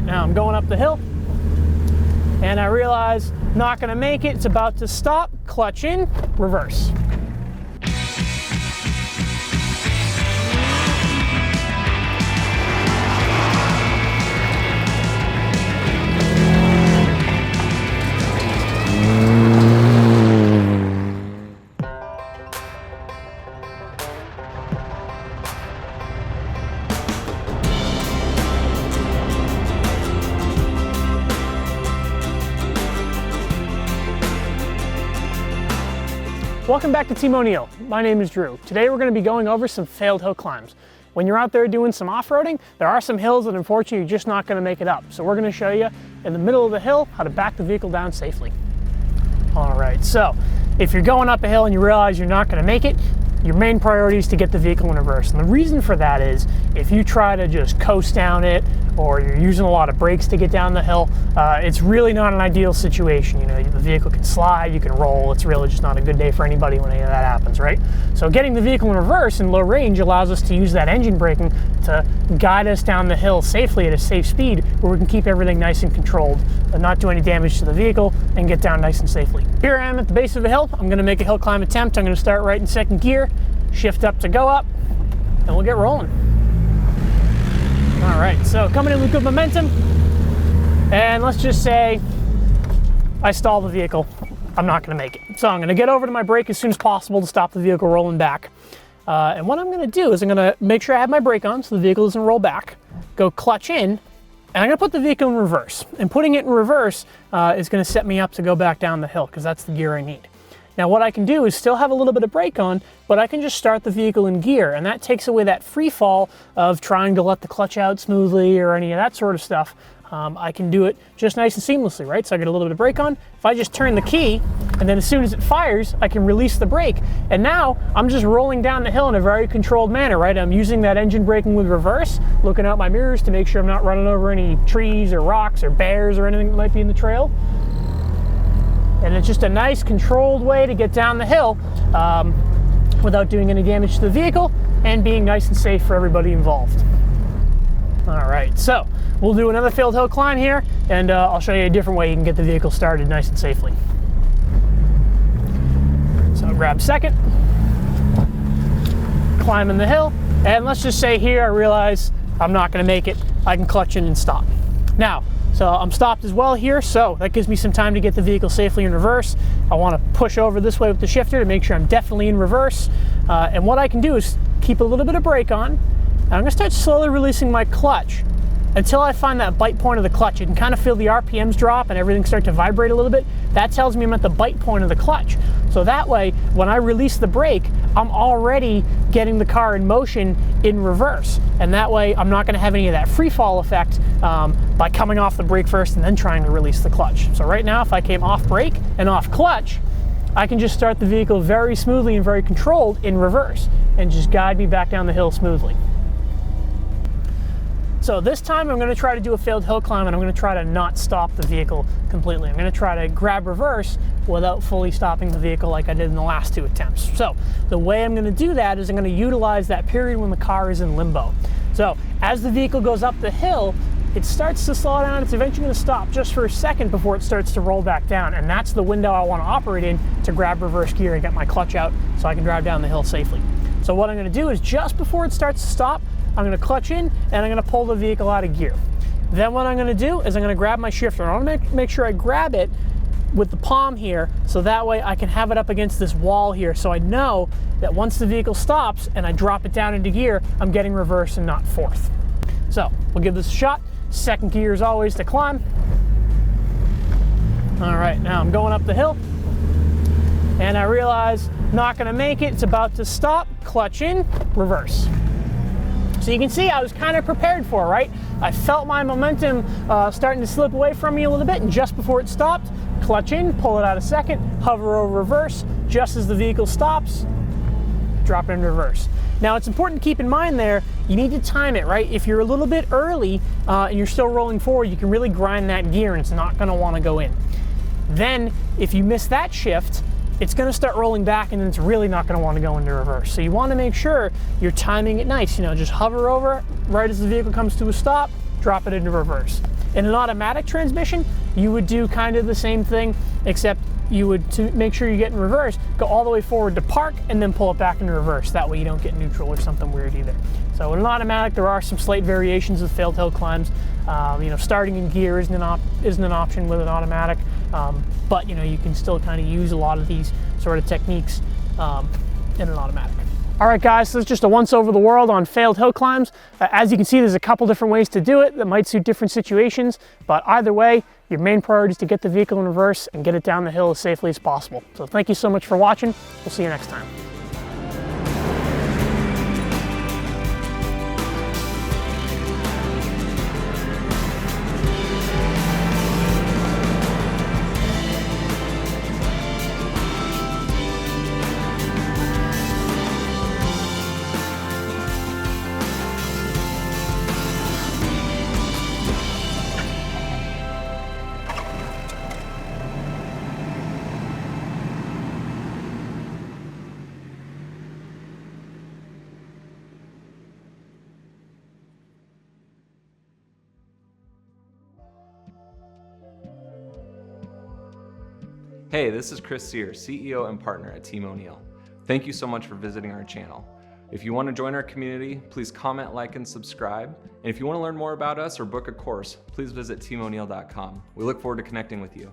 now I'm going up the hill, and I realize not gonna make it. It's about to stop, clutch in, reverse. Welcome back to Team O'Neill. My name is Drew. Today we're going to be going over some failed hill climbs. When you're out there doing some off-roading, there are some hills that unfortunately you're just not going to make it up. So we're going to show you in the middle of the hill how to back the vehicle down safely. All right, so if you're going up a hill and you realize you're not going to make it, your main priority is to get the vehicle in reverse. And the reason for that is if you try to just coast down it or you're using a lot of brakes to get down the hill, it's really not an ideal situation. You know, the vehicle can slide, you can roll. It's really just not a good day for anybody when any of that happens, right? So getting the vehicle in reverse in low range allows us to use that engine braking to guide us down the hill safely at a safe speed where we can keep everything nice and controlled and not do any damage to the vehicle and get down nice and safely. Here I am at the base of a hill. I'm going to make a hill climb attempt. I'm going to start right in second gear, shift up to go up, and we'll get rolling. All right, so coming in with good momentum, and let's just say I stall the vehicle. I'm not going to make it. So I'm going to get over to my brake as soon as possible to stop the vehicle rolling back. And what I'm going to do is I'm going to make sure I have my brake on so the vehicle doesn't roll back, go clutch in, and I'm going to put the vehicle in reverse. And putting it in reverse is going to set me up to go back down the hill because that's the gear I need. Now what I can do is still have a little bit of brake on, but I can just start the vehicle in gear, and that takes away that free fall of trying to let the clutch out smoothly or any of that sort of stuff. I can do it just nice and seamlessly, right? So I get a little bit of brake on. If I just turn the key, and then as soon as it fires, I can release the brake. And now I'm just rolling down the hill in a very controlled manner, right? I'm using that engine braking with reverse, looking out my mirrors to make sure I'm not running over any trees or rocks or bears or anything that might be in the trail. And it's just a nice controlled way to get down the hill without doing any damage to the vehicle and being nice and safe for everybody involved. All right, so we'll do another failed hill climb here, and I'll show you a different way you can get the vehicle started nice and safely. So I'll grab second, climbing the hill, and let's just say here I realize I'm not going to make it. I can clutch in and stop. Now, so I'm stopped as well here, so that gives me some time to get the vehicle safely in reverse. I want to push over this way with the shifter to make sure I'm definitely in reverse. And what I can do is keep a little bit of brake on, and I'm going to start slowly releasing my clutch until I find that bite point of the clutch. You can kind of feel the RPMs drop and everything start to vibrate a little bit. That tells me I'm at the bite point of the clutch. So that way, when I release the brake, I'm already getting the car in motion in reverse. And that way, I'm not going to have any of that free fall effect by coming off the brake first and then trying to release the clutch. So right now, if I came off brake and off clutch, I can just start the vehicle very smoothly and very controlled in reverse and just guide me back down the hill smoothly. So this time I'm going to try to do a failed hill climb, and I'm going to try to not stop the vehicle completely. I'm going to try to grab reverse without fully stopping the vehicle like I did in the last two attempts. So the way I'm going to do that is I'm going to utilize that period when the car is in limbo. So as the vehicle goes up the hill, it starts to slow down. It's eventually going to stop just for a second before it starts to roll back down. And that's the window I want to operate in to grab reverse gear and get my clutch out so I can drive down the hill safely. So what I'm going to do is just before it starts to stop, I'm going to clutch in and I'm going to pull the vehicle out of gear. Then what I'm going to do is I'm going to grab my shifter. I want to make sure I grab it with the palm here so that way I can have it up against this wall here so I know that once the vehicle stops and I drop it down into gear, I'm getting reverse and not fourth. So we'll give this a shot. Second gear is always to climb. All right, now I'm going up the hill and I realize not going to make it. It's about to stop. Clutch in, reverse. So you can see I was kind of prepared for it, right? I felt my momentum starting to slip away from me a little bit, and just before it stopped, clutch in, pull it out a second, hover over reverse, just as the vehicle stops, drop it in reverse. Now it's important to keep in mind there, you need to time it, right? If you're a little bit early and you're still rolling forward, you can really grind that gear and it's not gonna wanna go in. Then if you miss that shift, it's going to start rolling back and then it's really not going to want to go into reverse. So you want to make sure you're timing it nice. You know, just hover over right as the vehicle comes to a stop, drop it into reverse. In an automatic transmission, you would do kind of the same thing, except you would, to make sure you get in reverse, go all the way forward to park and then pull it back in reverse. That way you don't get neutral or something weird either. So in an automatic, there are some slight variations with failed hill climbs. You know, starting in gear isn't an option with an automatic, but you know, you can still kind of use a lot of these sort of techniques in an automatic. All right, guys, so that's just a once over the world on failed hill climbs. As you can see, there's a couple different ways to do it that might suit different situations, but either way, your main priority is to get the vehicle in reverse and get it down the hill as safely as possible. So thank you so much for watching. We'll see you next time. Hey, this is Chris Sear, CEO and partner at Team O'Neill. Thank you so much for visiting our channel. If you want to join our community, please comment, like, and subscribe. And if you want to learn more about us or book a course, please visit teamoneil.com. We look forward to connecting with you.